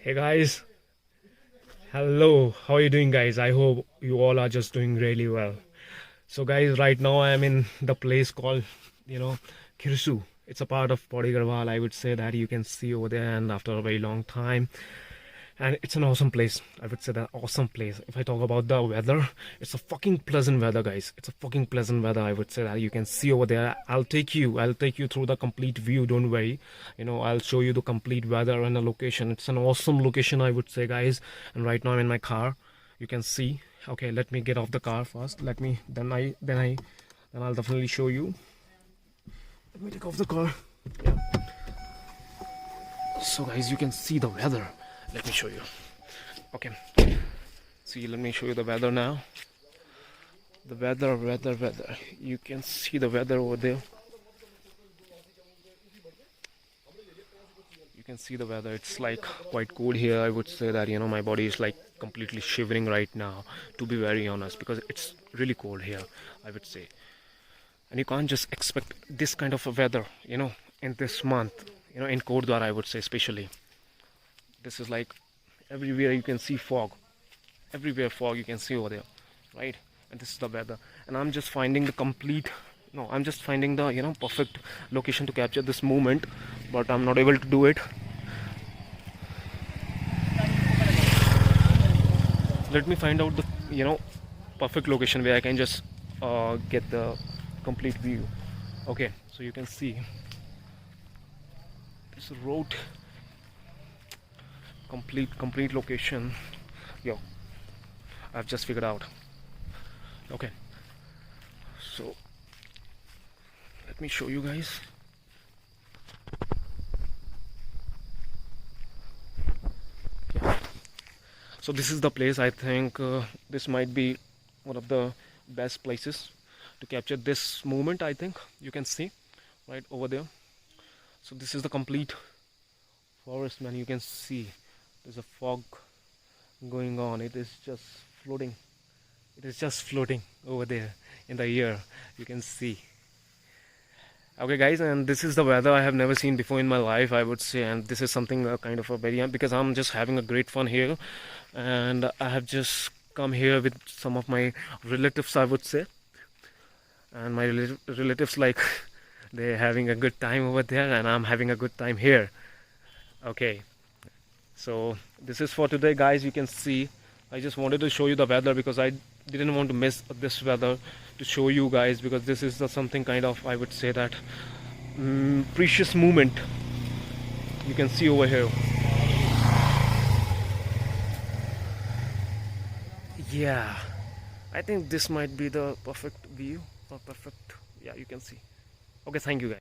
Hey guys, hello. How are you doing, guys? I hope you all are just doing really well. So, guys, right now I am in the place called, Kirsu. It's a part of Podi Garhwal. I would say that you can see over there, and after a very long time, and it's an awesome place. I would say that awesome place. If I talk about the weather, it's a fucking pleasant weather, guys. It's a fucking pleasant weather. I would say that you can see over there. I'll take you through the complete view. Don't worry. I'll show you the complete weather and the location. It's an awesome location, I would say, guys. And right now I'm in my car. You can see. Okay, let me get off the car first. Then I'll definitely show you. Let me take off the car. Yeah. So, guys, you can see the weather. Let me show you. Okay, see, let me show you the weather now. The weather. You can see the weather over there. You can see the weather. It's like quite cold here. I would say that my body is like completely shivering right now, to be very honest, because it's really cold here, I would say. And you can't just expect this kind of a weather in this month, in Kordwara, I would say, especially. This is like everywhere you can see fog. Everywhere fog you can see over there, right? And this is the weather. And I'm just finding the perfect location to capture this moment, but I'm not able to do it. Let me find out the perfect location where I can just get the complete view. Okay, so you can see this road, complete location. Yo, I've just figured out. Okay, so let me show you guys. Yeah. So this is the place. I think this might be one of the best places to capture this moment. I think you can see right over there. So this is the complete forest, man. You can see there's a fog going on. It is just floating. It is just floating over there in the air. You can see. Okay, guys, and this is the weather I have never seen before in my life, I would say. And this is something kind of a very, because I'm just having a great fun here, and I have just come here with some of my relatives, I would say. And my relatives, like, they're having a good time over there, and I'm having a good time here. Okay, so this is for today, guys. You can see I just wanted to show you the weather because I didn't want to miss this weather to show you guys, because this is something kind of, I would say that, precious moment you can see over here. Yeah, I think this might be the perfect view, or perfect, yeah, you can see. Okay, thank you, guys.